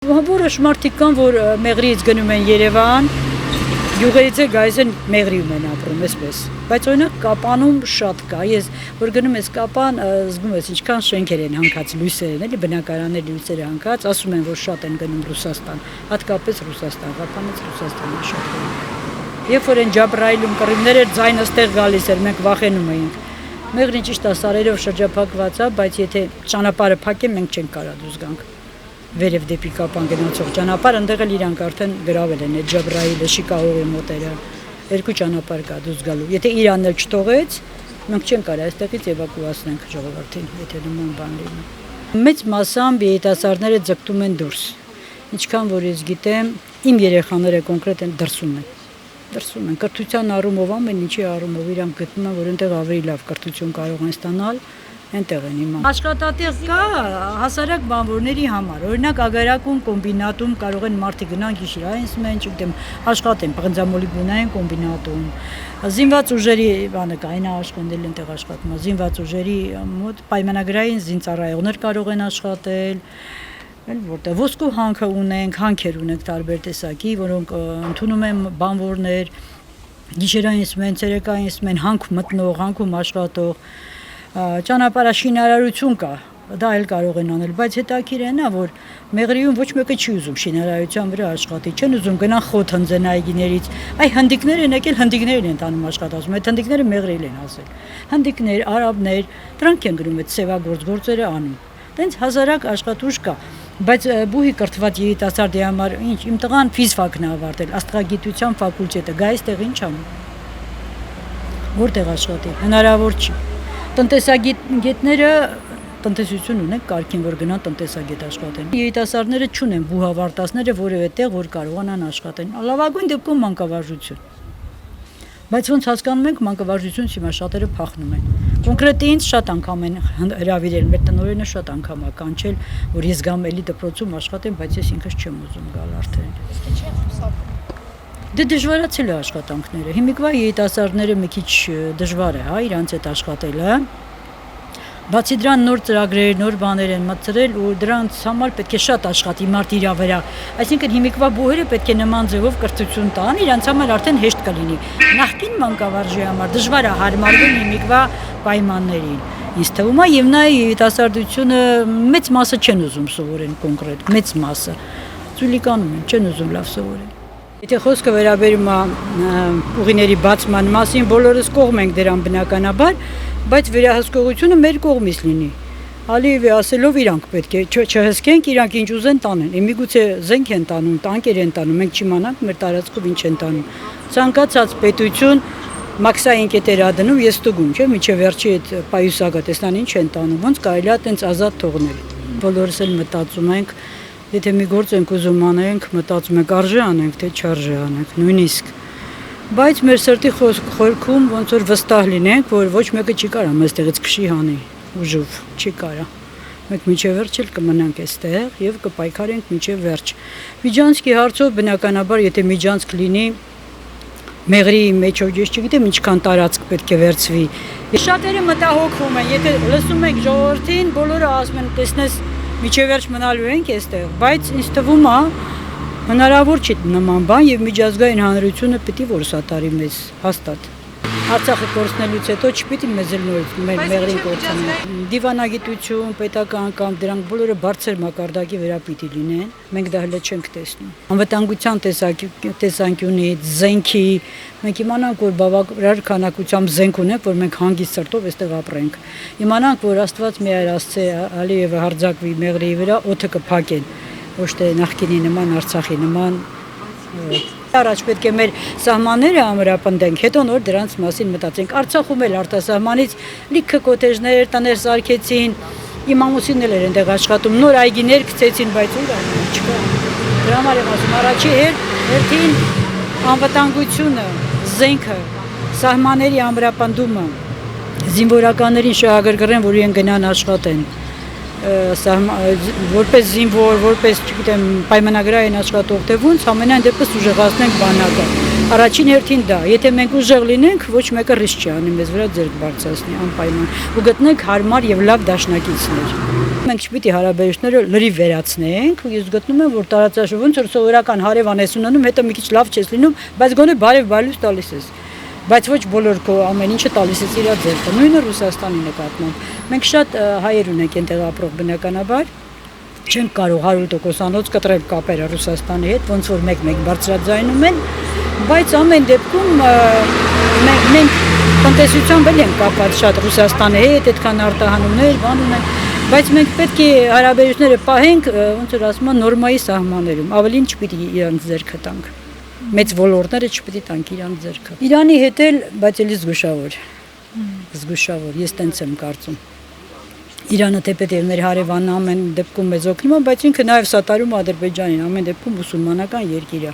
Որոշ մարդիկ կան, որ Մեղրիից գնում են Երևան, գյուղերից է գայիս են Մեղրիում են ապրում, այսպես։ Բայց օրինակ Կապանում շատ կա, ես որ գնում ես Կապան, զգում ես ինչքան շենքեր են հանգած, լույսեր են, էլի բնակարաններ լույսեր հանգած, ասում են, որ շատ են գնում Ռուսաստան, հատկապես Ռուսաստան, Կապանից Ռուսաստանը շատ են։ Երբ որ են Ջաբրայիլում կռիվներ էր, ձայնը ստեղ գալիս էր, մենք վախենում էինք։ Մեղրին ճիշտ է սարերով շրջափակված է, բայց եթե ճանապարհը փակեն, մենք չենք կարող դուրս գանք։ Վերև դեպի Կապան գնացող ճանապարհ, այնտեղ էլ իրանք արդեն գրավել են այդ Ջաբրայիլը, Շիկահողի մոտերը, երկու ճանապարհ կա դուրս գալու։ Եթե Իրանն էլ չթողեց, մենք չենք կարող այստեղից էվակուացնենք ժողովրդին, եթե նման բան լինի։ Մեծ մասամբ երիտասարդները ձգտում են դուրս։ Ինչքան որ ես գիտեմ, իմ երեխաները կոնկրետ են դրսում են կրթության առումով, ամեն ինչի առումով իրանք գտնում են, որ այնտեղ ավելի լավ կրթություն կարող են ստանալ, այնտեղ են իման։ Աշխատատեղ կա հասարակ բանվորների համար։ Օրինակ ագարակում, կոմբինատում կարող են մարդիկ գնան գիշերային սմեն, չգիտեմ, աշխատեն բղնձամոլիբդենային կոմբինատում։ Զինված ուժերի բանը կա, այն աշխատել այնտեղ աշխատում է։ Զինված ուժերի մոտ պայմանագրային զինծառայողներ կարող են աշխատել։ Որտեղ ոսկու հանքը ունենք, հանքեր ունենք տարբեր տեսակի, որոնք ընդունում են բանվորներ, գիշերային սմեն, ցերեկային սմեն, հանք մտնող, հանքում աշխատող, ճանապարհաշինարարություն կա, դա էլ կարող են անել, բայց հետաքրքիր է նա, որ Մեղրիում ոչ մեկը չի ուզում շինարարության վրա աշխատի, չեն ուզում գնան խոտ հնձեն այգիներից, այ հնդիկներ են եկել, հնդիկներն են տանում աշխատածում, այդ հնդիկները Մեղրիել են ասել, հնդիկներ, արաբներ, դրանք են գրում այդ սևագործ գործերը անում, տենց հազարակ աշխատուժ կա, բայց բուհի կրթված երիտասարդի համար ինչ, իմ տղան ֆիզֆակն է ավարտել, աստղագիտության ֆակուլտետը, գա այստեղ ինչ անում, որտեղ աշխատի, հնարավոր չի, տնտեսագետները տնտեսություն ունեն, կարգին որ գնան տնտեսագետ աշխատեն, երիտասարդները չունեն բուհավարտածները որևէ տեղ, որ կարողանան աշխատեն, լավագույն դեպքում մանկավարժություն, բայց ոնց հասկանում ենք մանկավարժություն հիմա շատերը փախնում են, կոնկրետ ինձ շատ անգամ են հրավիրել, մեր տնօրենը շատ անգամ է կանչել, որ ես գամ էլի դպրոցում աշխատեմ, բայց ես ինքս չեմ ուզում գալ արդեն։ Իսկ ինչի է խուսափում։ Դե դժվարացել է աշխատանքները, հիմիկվա երիտասարդները մի քիչ դժվար է, հա, իրանց հետ աշխատելը, բացի դրան նոր ծրագրեր, նոր բաներ են մտցրել ու դրանց համար պետք է շատ աշխատի մարդ իր վրա, այսինքն հիմիկվա բուհերը պետք է նման ձևով կրթություն տան, իրանց համար արդեն հեշտ կլինի, նախկին մանկավարժի համար դժվար է հարմարվել հիմիկվա պայմաններին, ինձ թվում է եւ նա երիտասարդությունը մեծ մասը չեն ուզում սովորեն կոնկրետ, մեծ մասը, ծուլիկանում են, չեն ուզում լավ սովորեն։ Եթե խոսքը վերաբերում է ուղիների բացման մասին, բոլորս կողմ ենք դրան բնականաբար, բայց վերահսկողությունը մեր կողմից լինի։ Ալիևի ասելով իրանք պետք է չհսկենք, իրանք ինչ ուզեն տանեն։ Միգուցե զենք են տանում, տանկեր են տանում, մենք չիմանանք մեր տարածքով ինչ են տանում։ Ցանկացած պետություն մաքսային կետեր ա դնում, ես ստուգում, չէ՞, միջև վերջի այդ պայուսակը տեսնան ինչ են տանում, ոնց կարելի է տենց ազատ թողնել։ Բոլորս էլ մտածում ենք, եթե մի գործ ենք ուզում անենք, մտածում ենք արժե անենք, թե չարժե անենք, նույնիսկ։ Բայց մեր սրտի խորքում ոնց որ վստահ լինենք, որ ոչ մեկը չի կարա մեզտեղից քշի հանի ուժով, չի կարա։ Մենք մինչև վերջ էլ կմնանք այստեղ եւ կպայքարենք մինչև վերջ։ Միջանցքի հարցով բնականաբար եթե միջանցք լինի Մեղրի մեջով ես չգիտեմ ինչքան տարածք պետք է վերցվի։ Շատերը մտահոգվում են, եթե լսում եք ժողովրդին, բոլորը ասում են, տեսնես միջև վերջ մնալու ենք այստեղ, բայց ինձ թվում է հնարավոր չի նման բան եւ միջազգային հանրությունը պիտի որ սատարի մեզ հաստատ։ Արցախը կորցնելուց հետո չպիտի մեզ էլ նորից մեր Մեղրին կորցնեն։ Դիվանագիտություն, պետական կամ դրանք բոլորը բարձր մակարդակի վրա պիտի լինեն։ Մենք դա հենց չենք տեսնում։ Անվտանգության տեսանկյունից, զենքի, մենք իմանանք, որ բավարար քանակությամբ զենք ունենք, որ մենք հանգիստ սրտով այստեղ ապրենք։ Իմանանք, որ Աստված միայր Աստծե Ալիևը հարձակվի Մեղրիի վրա, օդը կփակեն, ոչ թե նախկինի նման Արցախի նման Առաջ պետք է մեր սահմանները ամրապնդենք, հետո նոր դրանց մասին մտածենք։ Արցախում էլ արտասահմանից լիքը կոտեժներ, տներ սարքեցին, իմ ամուսինն էլ էր այնտեղ աշխատում, նոր այգիներ գցեցին, բայց ուր չկա։ Դրա համար եմ ասում, առաջի հերթին անվտանգությունը, զենքը, սահմանների ամրապնդումը, զինվորականներին շահագրգռեն, որ իրեն գնան աշխատեն։ Որպես զինվոր, որպես, չգիտեմ, պայմանագրային աշխատող, թե ոնց ամենայն դեպս ուժեղացնենք բանակը։ Առաջին հերթին դա, եթե մենք ուժեղ լինենք, ոչ մեկը ռիսկ չի անի մեզ վրա ձեռք բարձրացնի անպայման ու գտնենք հարմար եւ լավ դաշնակիցներ։ մենք չպիտի հարաբերությունները լրիվ վերացնենք, ու ես գտնում եմ, որ տարածաշրջանում ոնց որ սովորական հարևան ես ունենում, հետո մի քիչ լավ չես լինում, բայց գոնե բարև-բարելույթ տալիս ես։ Բայց ոչ բոլոր քո ամեն ինչը տալիս ես իր ձեռքը։ Նույնը Ռուսաստանի նկատմամբ։ Մենք շատ հայեր ունենք այնտեղ ապրող բնականաբար, չենք կարող 100%-անոց կտրել կապերը Ռուսաստանի հետ, ոնց որ մեկ-մեկ բարձրաձայնում են, բայց ամեն դեպքում մենք տնտեսությամբ էլ ենք կապված շատ Ռուսաստանի հետ, այդքան արտահանումներ, բան ունենք, բայց մենք պետք է հարաբերությունները պահենք, ոնց որ ասում են, նորմայի սահմաններում, ավելին չպիտի իրանց ձեռքը տանք։ Մեծ ոլորտները չպիտի տանք իրանց ձեռքը։ Իրանի հետ էլ, բայց էլի զգուշավոր, ես տենց եմ կարծում։ Իրանը թեպետ եւ մեր հարևանն ամեն դեպքում մեզ օգնում է, բայց ինքը նաեւ սատարում Ադրբեջանին, ամեն դեպքում մուսուլմանական երկիր է։